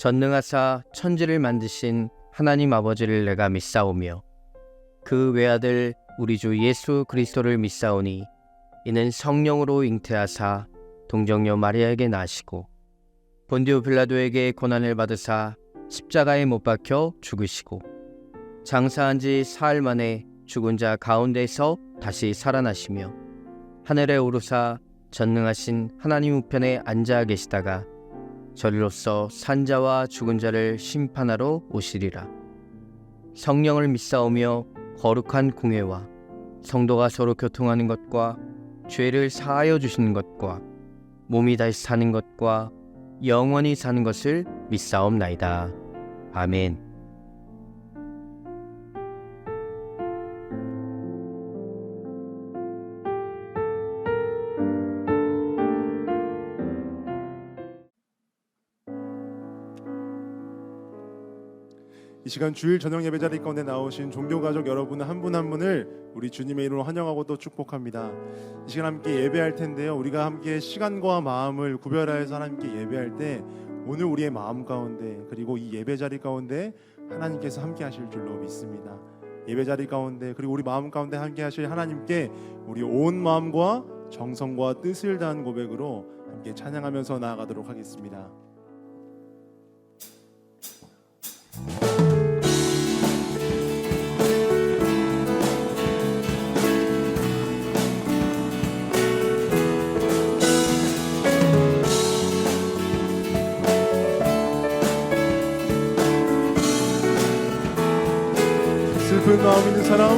전능하사 천지를 만드신 하나님 아버지를 내가 믿사오며 그 외아들 우리 주 예수 그리스도를 믿사오니 이는 성령으로 잉태하사 동정녀 마리아에게 나시고 본디오 빌라도에게 고난을 받으사 십자가에 못 박혀 죽으시고 장사한 지 사흘 만에 죽은 자 가운데서 다시 살아나시며 하늘에 오르사 전능하신 하나님 우편에 앉아 계시다가 저리로서 산자와 죽은 자를 심판하러 오시리라. 성령을 믿사오며 거룩한 공회와 성도가 서로 교통하는 것과 죄를 사하여 주시는 것과 몸이 다시 사는 것과 영원히 사는 것을 믿사옵나이다. 아멘. 이 시간 주일 저녁 예배자리 가운데 나오신 종교가족 여러분 한 분 한 분을 우리 주님의 이름으로 환영하고 또 축복합니다. 이 시간 함께 예배할 텐데요, 우리가 함께 시간과 마음을 구별하여서 하나님께 예배할 때 오늘 우리의 마음 가운데 그리고 이 예배자리 가운데 하나님께서 함께 하실 줄로 믿습니다. 예배자리 가운데 그리고 우리 마음 가운데 함께 하실 하나님께 우리 온 마음과 정성과 뜻을 다한 고백으로 함께 찬양하면서 나아가도록 하겠습니다. 슬픈 마음 있는 사람,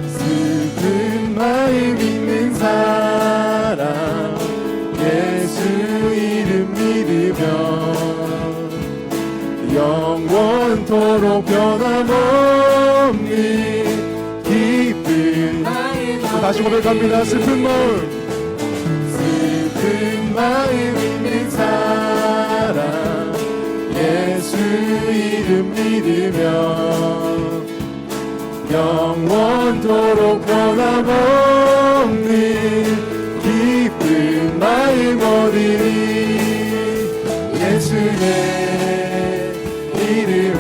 슬픈 마음 있는 사람, 예수 이름 믿으며 영원토록 변함없는 기쁨. 다시 고백합니다. 슬픈 마음 있는 사람, 예수 이름 믿으며 영원토록 변함없는 기쁜 마음 얻으리. 예수의 이름은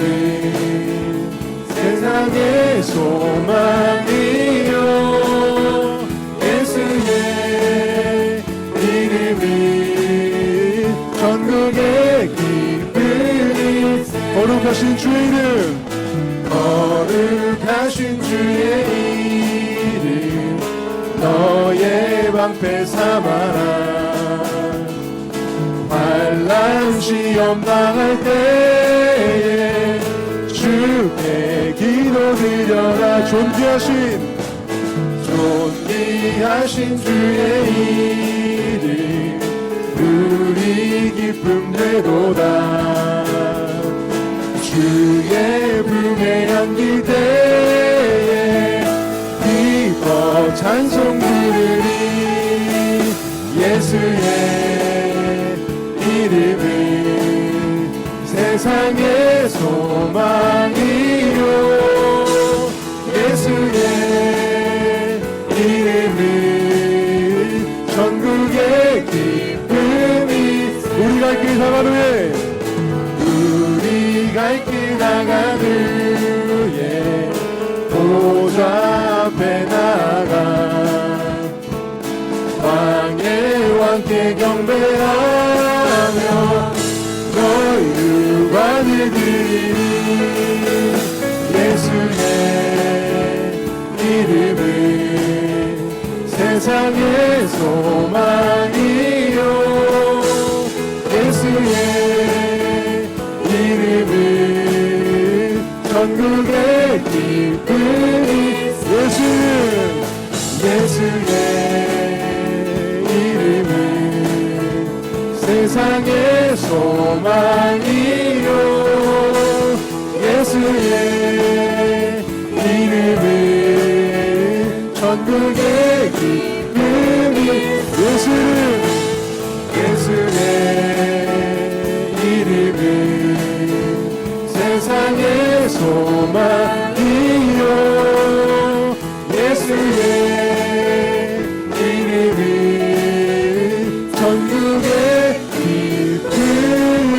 세상의 소망이요, 예수의 이름은 전국의 기쁨이. 거룩하신 주의 이름, 거룩하신 주의 이름 너의 방패 삼아라. 환난 시험 당할 때에 주께 기도드려라. 존귀하신 주의 이름 우리 기쁨 되도다. 주의 품에 안길 때에 기뻐 찬송 부르리. 예수의 이름은 세상의 소망이요, 예수의 이름은 전국의 기쁨이. 우리가 이 길 나간 후에 갈 길 나간 후에 보좌 앞에 나가 왕의 왕께 경배하며 너희 유관을 드리니. 예수의 이름은 세상의 소망이요, 예수의 이름은 전국의 기쁨이. 예수의 이름은 세상의 소망이요, 예수의 이름은 전국의 기쁨이. 예수의 이름은 세상의 소망이요, 예수의 이름은 전국의 기쁨이.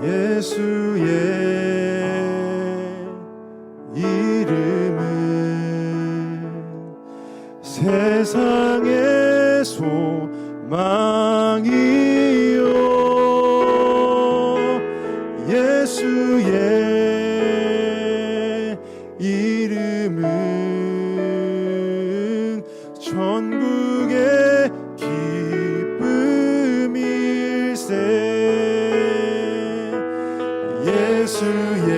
예수의 이름은 세상의 소망이요 예수의 이름은 천국의 기쁨일세 예수의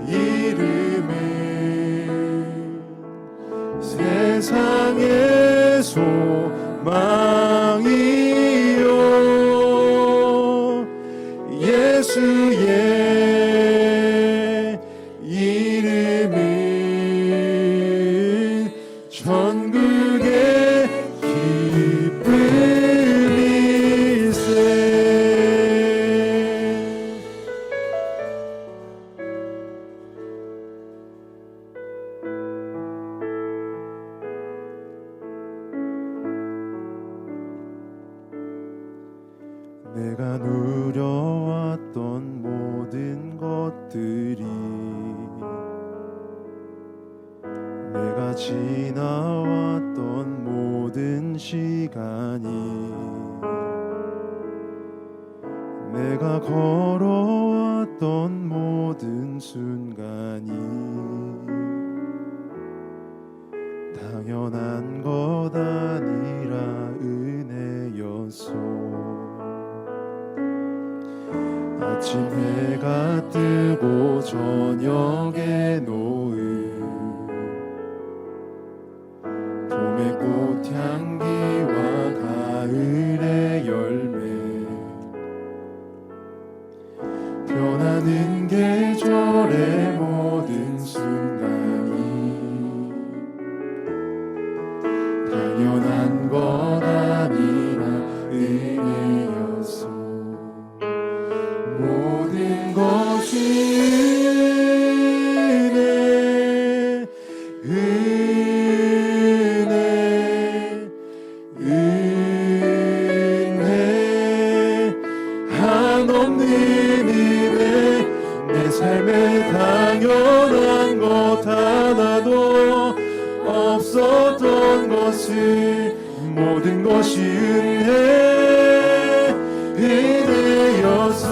이름은 세상의 소망이요 예수의 이름은 천국의 기쁨일세 내가 누려왔던 모든 것들이 내가 지나왔던 모든 시간이 내가 걸어왔던 모든 순간이 당연한 것 아니라 은혜였소 아침 해가 뜨고 저녁에 노을 봄의 꽃향기와 가을의 열매 변하는 계절의 모든 순간이 당연한 것 아니라 은혜였소 모든 것이 은혜 한없는 은혜 내 삶에 당연한 것 하나도 없었던 것을 모든 것이 은혜였소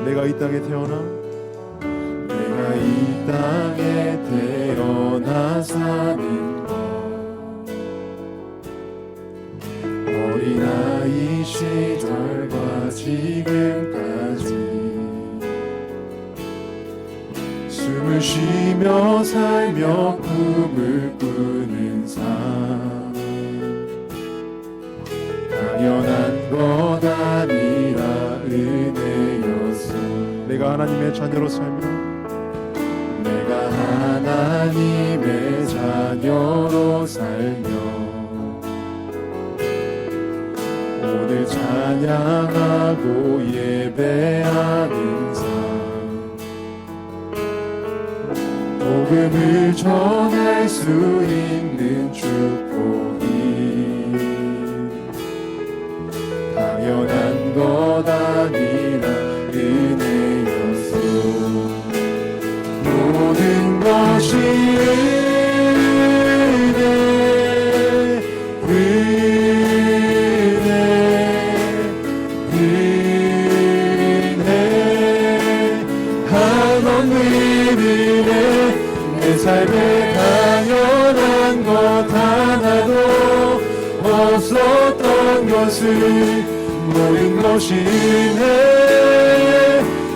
내가 이 땅에 태어나 내가 이 땅에 태어나 사는 것 어린아이 시절과 지금까지 숨을 쉬며 살며 꿈을 꾸는 삶 당연한 것 아니라 은혜였소 내가 하나님의 자녀로 살며 내가 하나님의 자녀로 살며 오늘 찬양하고 예배하는 삶 복음을 전할 수 있는 축복이 당연한 것 아니라 은혜였소 모든 것이 은혜 한없는 은혜 내 삶에 당연한 것 하나도 없었던 것을 모든 것이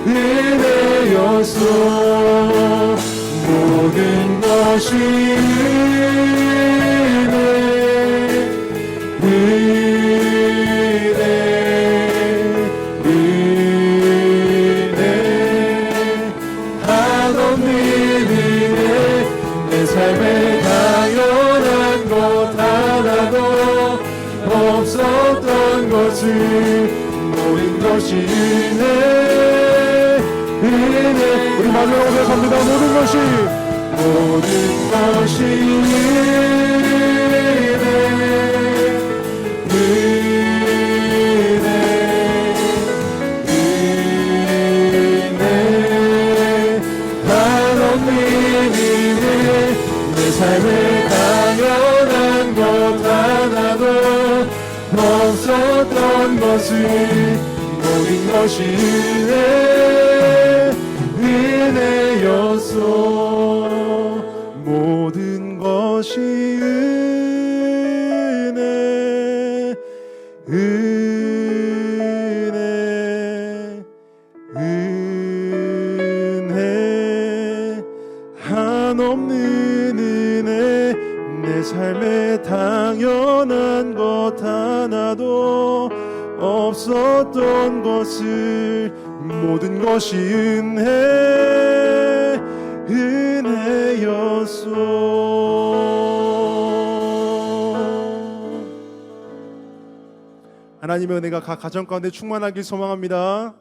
은혜였소 모든 것이 은혜 한없는 은혜 내 삶에 당연한 것 하나도 없었던 것을 모든 것이 은혜 우리 마지막으로 고백합니다. 모든 것이 은혜 없었던 것을 모든 것이 은혜였어. 모든 것이 은혜 한없는 은혜. 내 삶에 당연한 것 하나도 없었던 것을 모든 것이 은혜였소. 하나님의 은혜가 각 가정 가운데 충만하길 소망합니다.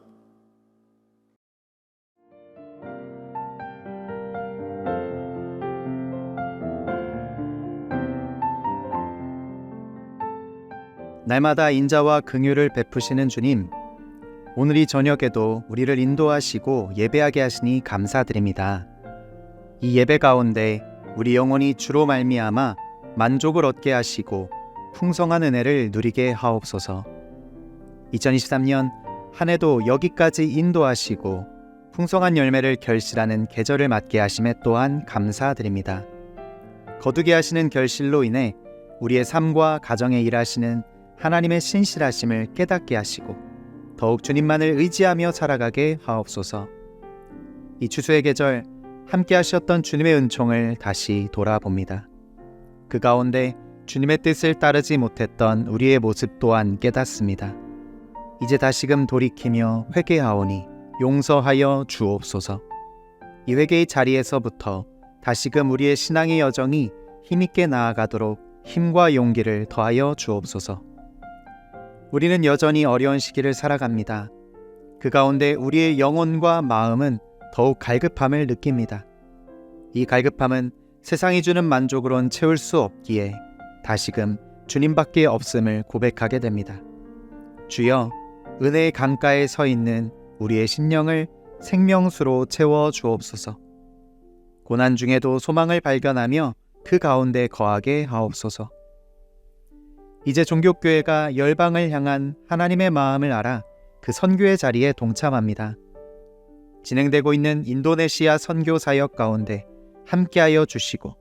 날마다 인자와 긍휼을 베푸시는 주님, 오늘 이 저녁에도 우리를 인도하시고 예배하게 하시니 감사드립니다. 이 예배 가운데 우리 영혼이 주로 말미암아 만족을 얻게 하시고 풍성한 은혜를 누리게 하옵소서. 2023년 한 해도 여기까지 인도하시고 풍성한 열매를 결실하는 계절을 맞게 하심에 또한 감사드립니다. 거두게 하시는 결실로 인해 우리의 삶과 가정에 일하시는 하나님의 신실하심을 깨닫게 하시고 더욱 주님만을 의지하며 살아가게 하옵소서. 이 추수의 계절 함께 하셨던 주님의 은총을 다시 돌아봅니다. 그 가운데 주님의 뜻을 따르지 못했던 우리의 모습 또한 깨닫습니다. 이제 다시금 돌이키며 회개하오니 용서하여 주옵소서. 이 회개의 자리에서부터 다시금 우리의 신앙의 여정이 힘있게 나아가도록 힘과 용기를 더하여 주옵소서. 우리는 여전히 어려운 시기를 살아갑니다. 그 가운데 우리의 영혼과 마음은 더욱 갈급함을 느낍니다. 이 갈급함은 세상이 주는 만족으론 채울 수 없기에 다시금 주님밖에 없음을 고백하게 됩니다. 주여, 은혜의 강가에 서 있는 우리의 심령을 생명수로 채워 주옵소서. 고난 중에도 소망을 발견하며 그 가운데 거하게 하옵소서. 이제 종교교회가 열방을 향한 하나님의 마음을 알아 그 선교의 자리에 동참합니다. 진행되고 있는 인도네시아 선교 사역 가운데 함께하여 주시고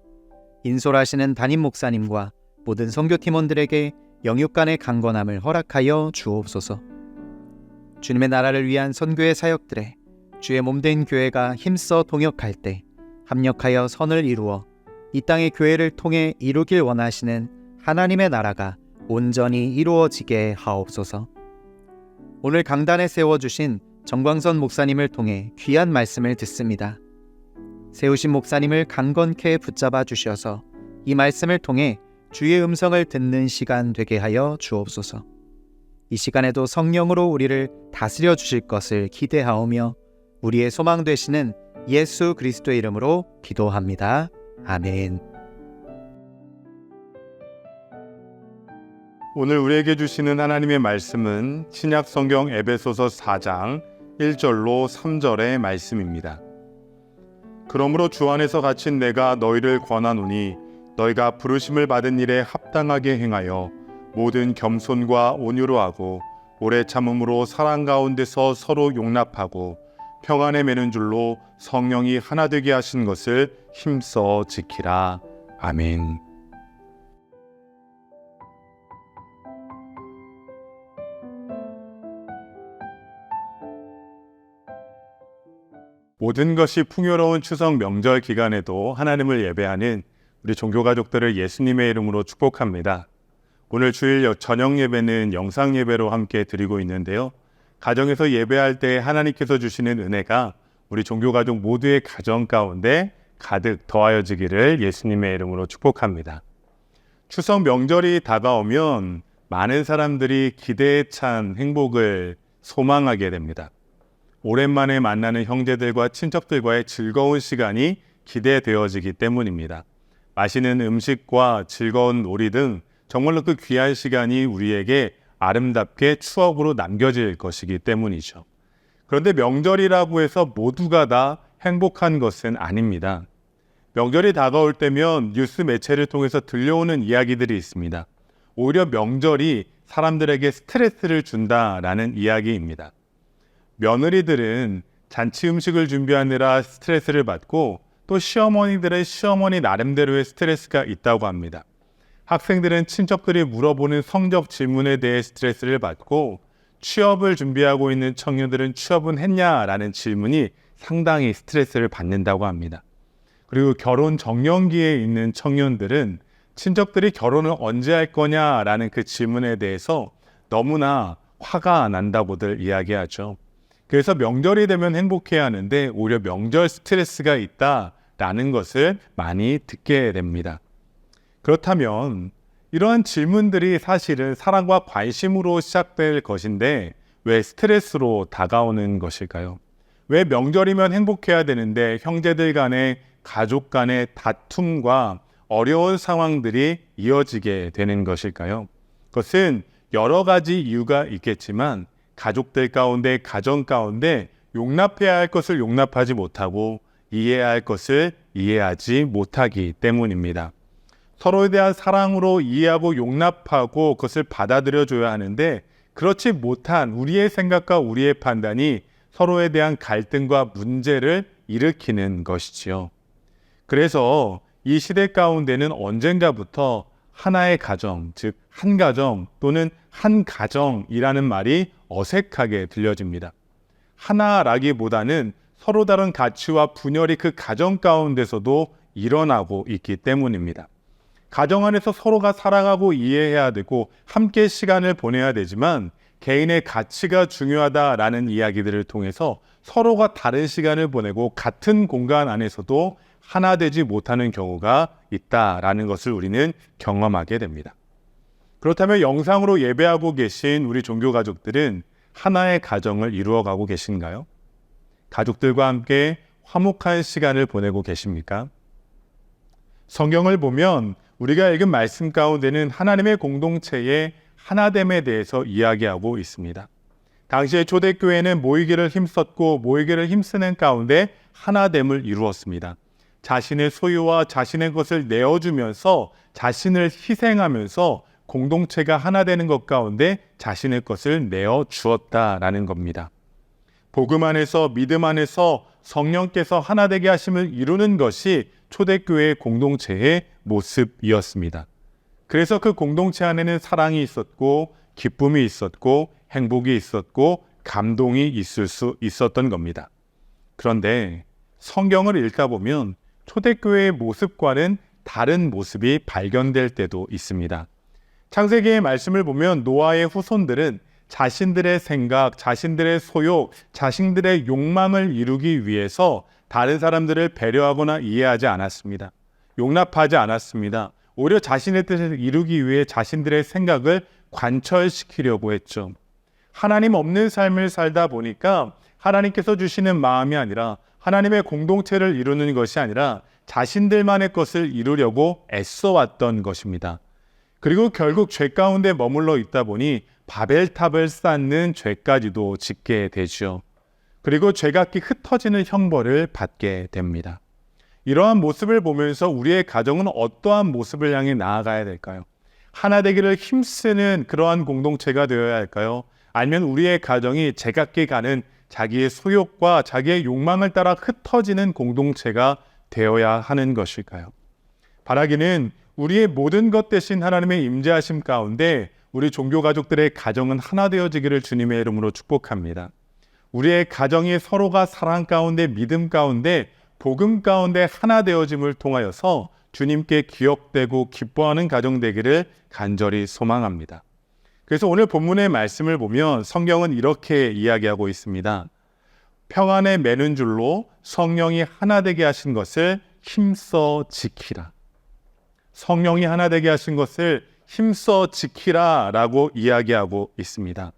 인솔하시는 담임 목사님과 모든 선교팀원들에게 영육간의 강건함을 허락하여 주옵소서. 주님의 나라를 위한 선교의 사역들에 주의 몸된 교회가 힘써 동역할 때 합력하여 선을 이루어 이 땅의 교회를 통해 이루길 원하시는 하나님의 나라가 온전히 이루어지게 하옵소서. 오늘 강단에 세워주신 정광선 목사님을 통해 귀한 말씀을 듣습니다. 세우신 목사님을 강건케 붙잡아 주셔서 이 말씀을 통해 주의 음성을 듣는 시간 되게 하여 주옵소서. 이 시간에도 성령으로 우리를 다스려 주실 것을 기대하오며 우리의 소망 되시는 예수 그리스도의 이름으로 기도합니다. 아멘. 오늘 우리에게 주시는 하나님의 말씀은 신약 성경 에베소서 4장 1절로 3절의 말씀입니다. 그러므로 주 안에서 갇힌 내가 너희를 권하노니 너희가 부르심을 받은 일에 합당하게 행하여 모든 겸손과 온유로 하고 오래 참음으로 사랑 가운데서 서로 용납하고 평안에 매는 줄로 성령이 하나 되게 하신 것을 힘써 지키라. 아멘. 모든 것이 풍요로운 추석 명절 기간에도 하나님을 예배하는 우리 종교 가족들을 예수님의 이름으로 축복합니다. 오늘 주일 저녁 예배는 영상 예배로 함께 드리고 있는데요. 가정에서 예배할 때 하나님께서 주시는 은혜가 우리 종교 가족 모두의 가정 가운데 가득 더하여지기를 예수님의 이름으로 축복합니다. 추석 명절이 다가오면 많은 사람들이 기대에 찬 행복을 소망하게 됩니다. 오랜만에 만나는 형제들과 친척들과의 즐거운 시간이 기대되어지기 때문입니다. 맛있는 음식과 즐거운 놀이 등 정말로 그 귀한 시간이 우리에게 아름답게 추억으로 남겨질 것이기 때문이죠. 그런데 명절이라고 해서 모두가 다 행복한 것은 아닙니다. 명절이 다가올 때면 뉴스 매체를 통해서 들려오는 이야기들이 있습니다. 오히려 명절이 사람들에게 스트레스를 준다라는 이야기입니다. 며느리들은 잔치 음식을 준비하느라 스트레스를 받고 또 시어머니들은 시어머니 나름대로의 스트레스가 있다고 합니다. 학생들은 친척들이 물어보는 성적 질문에 대해 스트레스를 받고 취업을 준비하고 있는 청년들은 취업은 했냐라는 질문이 상당히 스트레스를 받는다고 합니다. 그리고 결혼 정년기에 있는 청년들은 친척들이 결혼을 언제 할 거냐라는 그 질문에 대해서 너무나 화가 난다고들 이야기하죠. 그래서 명절이 되면 행복해야 하는데 오히려 명절 스트레스가 있다라는 것을 많이 듣게 됩니다. 그렇다면 이러한 질문들이 사실은 사랑과 관심으로 시작될 것인데 왜 스트레스로 다가오는 것일까요? 왜 명절이면 행복해야 되는데 형제들 간의 가족 간의 다툼과 어려운 상황들이 이어지게 되는 것일까요? 그것은 여러 가지 이유가 있겠지만 가족들 가운데, 가정 가운데 용납해야 할 것을 용납하지 못하고 이해해야 할 것을 이해하지 못하기 때문입니다. 서로에 대한 사랑으로 이해하고 용납하고 그것을 받아들여줘야 하는데 그렇지 못한 우리의 생각과 우리의 판단이 서로에 대한 갈등과 문제를 일으키는 것이지요. 그래서 이 시대 가운데는 언젠가부터 하나의 가정, 즉 한 가정 또는 한 가정이라는 말이 어색하게 들려집니다. 하나라기보다는 서로 다른 가치와 분열이 그 가정 가운데서도 일어나고 있기 때문입니다. 가정 안에서 서로가 사랑하고 이해해야 되고 함께 시간을 보내야 되지만 개인의 가치가 중요하다라는 이야기들을 통해서 서로가 다른 시간을 보내고 같은 공간 안에서도 하나 되지 못하는 경우가 있다라는 것을 우리는 경험하게 됩니다. 그렇다면 영상으로 예배하고 계신 우리 종교 가족들은 하나의 가정을 이루어가고 계신가요? 가족들과 함께 화목한 시간을 보내고 계십니까? 성경을 보면 우리가 읽은 말씀 가운데는 하나님의 공동체의 하나됨에 대해서 이야기하고 있습니다. 당시의 초대교회는 모이기를 힘썼고 모이기를 힘쓰는 가운데 하나됨을 이루었습니다. 자신의 소유와 자신의 것을 내어주면서 자신을 희생하면서 공동체가 하나 되는 것 가운데 자신의 것을 내어주었다라는 겁니다. 복음 안에서 믿음 안에서 성령께서 하나 되게 하심을 이루는 것이 초대교회의 공동체의 모습이었습니다. 그래서 그 공동체 안에는 사랑이 있었고 기쁨이 있었고 행복이 있었고 감동이 있을 수 있었던 겁니다. 그런데 성경을 읽다 보면 초대교회의 모습과는 다른 모습이 발견될 때도 있습니다. 창세기의 말씀을 보면 노아의 후손들은 자신들의 생각, 자신들의 소욕, 자신들의 욕망을 이루기 위해서 다른 사람들을 배려하거나 이해하지 않았습니다. 용납하지 않았습니다. 오히려 자신의 뜻을 이루기 위해 자신들의 생각을 관철시키려고 했죠. 하나님 없는 삶을 살다 보니까 하나님께서 주시는 마음이 아니라 하나님의 공동체를 이루는 것이 아니라 자신들만의 것을 이루려고 애써왔던 것입니다. 그리고 결국 죄 가운데 머물러 있다 보니 바벨탑을 쌓는 죄까지도 짓게 되죠. 그리고 죄각기 흩어지는 형벌을 받게 됩니다. 이러한 모습을 보면서 우리의 가정은 어떠한 모습을 향해 나아가야 될까요? 하나 되기를 힘쓰는 그러한 공동체가 되어야 할까요? 아니면 우리의 가정이 제각기 가는 자기의 소욕과 자기의 욕망을 따라 흩어지는 공동체가 되어야 하는 것일까요? 바라기는 우리의 모든 것 대신 하나님의 임재하심 가운데 우리 종교 가족들의 가정은 하나 되어지기를 주님의 이름으로 축복합니다. 우리의 가정이 서로가 사랑 가운데 믿음 가운데 복음 가운데 하나 되어짐을 통하여서 주님께 기억되고 기뻐하는 가정 되기를 간절히 소망합니다. 그래서 오늘 본문의 말씀을 보면 성경은 이렇게 이야기하고 있습니다. 평안에 매는 줄로 성령이 하나 되게 하신 것을 힘써 지키라. 성령이 하나 되게 하신 것을 힘써 지키라 라고 이야기하고 있습니다.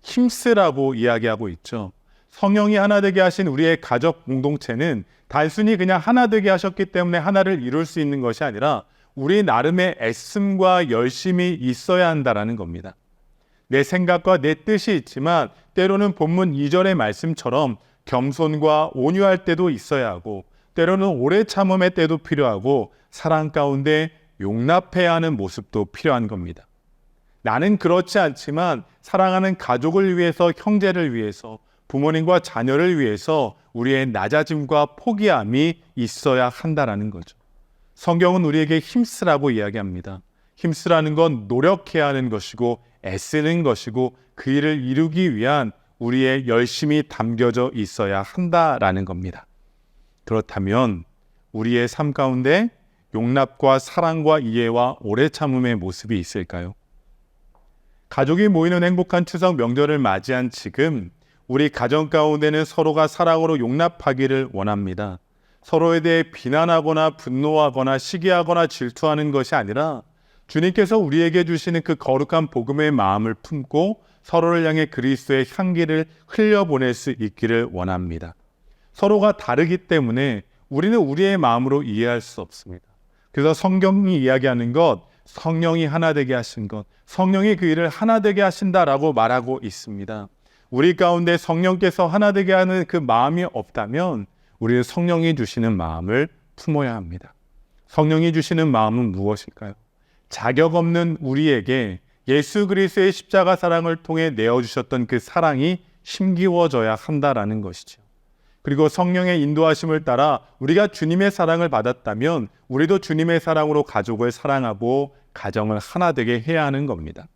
힘쓰라고 이야기하고 있죠. 성령이 하나 되게 하신 우리의 가족 공동체는 단순히 그냥 하나 되게 하셨기 때문에 하나를 이룰 수 있는 것이 아니라 우리 나름의 애씀과 열심이 있어야 한다라는 겁니다. 내 생각과 내 뜻이 있지만 때로는 본문 2절의 말씀처럼 겸손과 온유할 때도 있어야 하고 때로는 오래 참음의 때도 필요하고 사랑 가운데 용납해야 하는 모습도 필요한 겁니다. 나는 그렇지 않지만 사랑하는 가족을 위해서, 형제를 위해서, 부모님과 자녀를 위해서 우리의 낮아짐과 포기함이 있어야 한다라는 거죠. 성경은 우리에게 힘쓰라고 이야기합니다. 힘쓰라는 건 노력해야 하는 것이고 애쓰는 것이고 그 일을 이루기 위한 우리의 열심이 담겨져 있어야 한다라는 겁니다. 그렇다면 우리의 삶 가운데 용납과 사랑과 이해와 오래 참음의 모습이 있을까요? 가족이 모이는 행복한 추석 명절을 맞이한 지금 우리 가정 가운데는 서로가 사랑으로 용납하기를 원합니다. 서로에 대해 비난하거나 분노하거나 시기하거나 질투하는 것이 아니라 주님께서 우리에게 주시는 그 거룩한 복음의 마음을 품고 서로를 향해 그리스도의 향기를 흘려보낼 수 있기를 원합니다. 서로가 다르기 때문에 우리는 우리의 마음으로 이해할 수 없습니다. 그래서 성경이 이야기하는 것, 성령이 하나 되게 하신 것, 성령이 그 일을 하나 되게 하신다라고 말하고 있습니다. 우리 가운데 성령께서 하나 되게 하는 그 마음이 없다면 우리는 성령이 주시는 마음을 품어야 합니다. 성령이 주시는 마음은 무엇일까요? 자격 없는 우리에게 예수 그리스도의 십자가 사랑을 통해 내어주셨던 그 사랑이 힘기워져야 한다라는 것이죠. 그리고 성령의 인도하심을 따라 우리가 주님의 사랑을 받았다면 우리도 주님의 사랑으로 가족을 사랑하고 가정을 하나 되게 해야 하는 겁니다.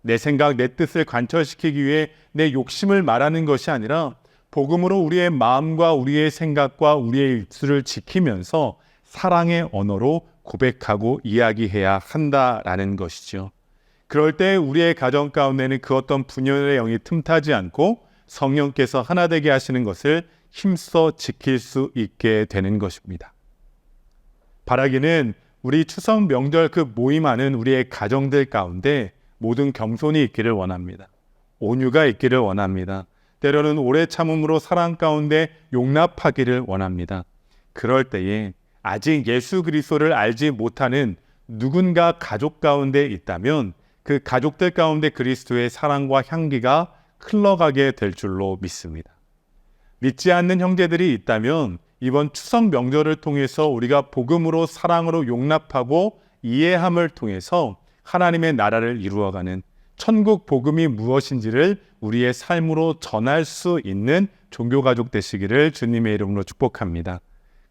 내 생각, 내 뜻을 관철시키기 위해 내 욕심을 말하는 것이 아니라 복음으로 우리의 마음과 우리의 생각과 우리의 입술을 지키면서 사랑의 언어로 고백하고 이야기해야 한다라는 것이죠. 그럴 때 우리의 가정 가운데는 그 어떤 분열의 영이 틈타지 않고 성령께서 하나 되게 하시는 것을 힘써 지킬 수 있게 되는 것입니다. 바라기는 우리 추석 명절 그 모임하는 우리의 가정들 가운데 모든 겸손이 있기를 원합니다. 온유가 있기를 원합니다. 때로는 오래 참음으로 사랑 가운데 용납하기를 원합니다. 그럴 때에 아직 예수 그리스도를 알지 못하는 누군가 가족 가운데 있다면 그 가족들 가운데 그리스도의 사랑과 향기가 흘러가게 될 줄로 믿습니다. 믿지 않는 형제들이 있다면 이번 추석 명절을 통해서 우리가 복음으로 사랑으로 용납하고 이해함을 통해서 하나님의 나라를 이루어가는 천국 복음이 무엇인지를 우리의 삶으로 전할 수 있는 종교가족 되시기를 주님의 이름으로 축복합니다.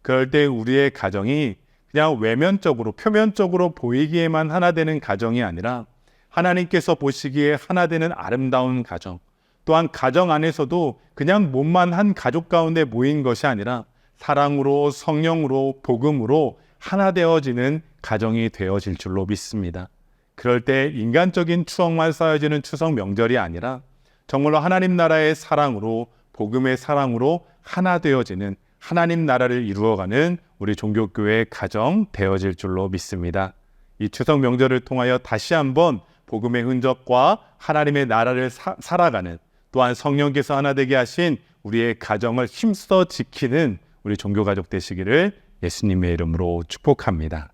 그럴 때 우리의 가정이 그냥 외면적으로 표면적으로 보이기에만 하나 되는 가정이 아니라 하나님께서 보시기에 하나 되는 아름다운 가정, 또한 가정 안에서도 그냥 몸만 한 가족 가운데 모인 것이 아니라 사랑으로 성령으로 복음으로 하나 되어지는 가정이 되어질 줄로 믿습니다. 그럴 때 인간적인 추억만 쌓여지는 추석 명절이 아니라 정말로 하나님 나라의 사랑으로 복음의 사랑으로 하나 되어지는 하나님 나라를 이루어가는 우리 종교교회의 가정 되어질 줄로 믿습니다. 이 추석 명절을 통하여 다시 한번 복음의 흔적과 하나님의 나라를 살아가는 또한 성령께서 하나 되게 하신 우리의 가정을 힘써 지키는 우리 종교가족 되시기를 예수님의 이름으로 축복합니다.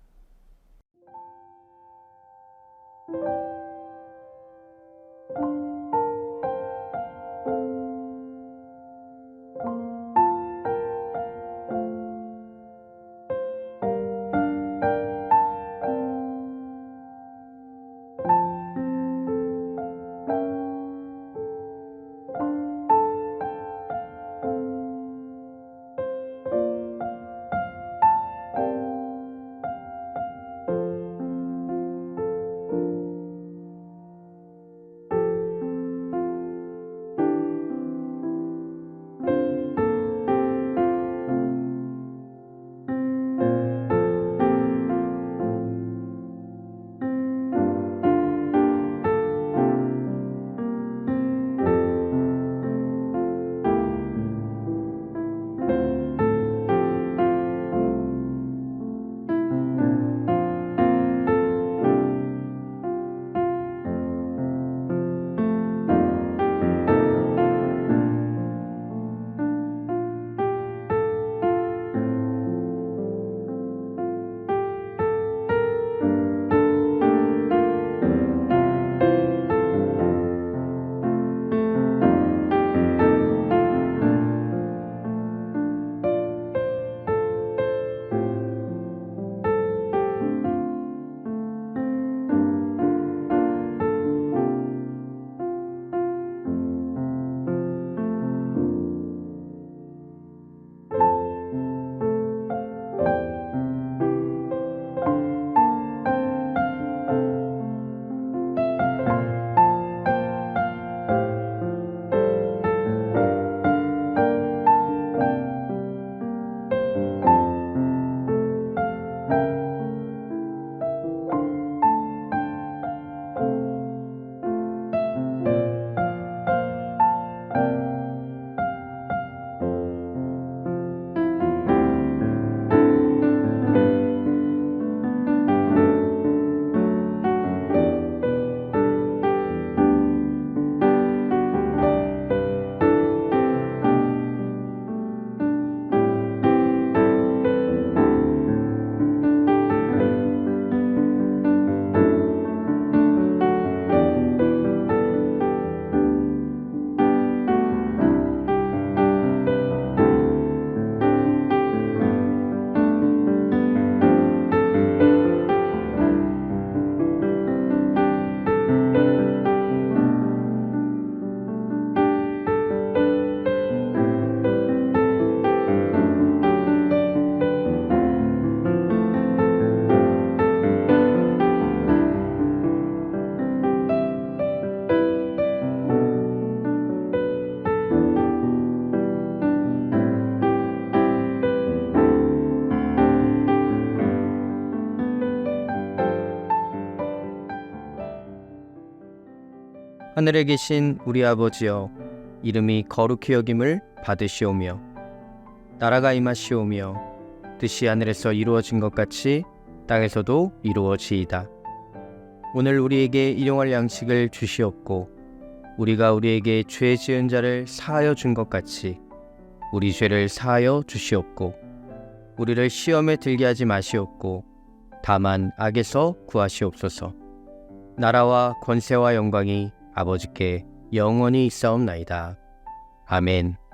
하늘에 계신 우리 아버지여, 이름이 거룩히 여김을 받으시오며 나라가 임하시오며 뜻이 하늘에서 이루어진 것 같이 땅에서도 이루어지이다. 오늘 우리에게 일용할 양식을 주시옵고 우리가 우리에게 죄 지은 자를 사하여 준 것 같이 우리 죄를 사하여 주시옵고 우리를 시험에 들게 하지 마시옵고 다만 악에서 구하시옵소서. 나라와 권세와 영광이 아버지께 영원히 있사옵나이다. 아멘.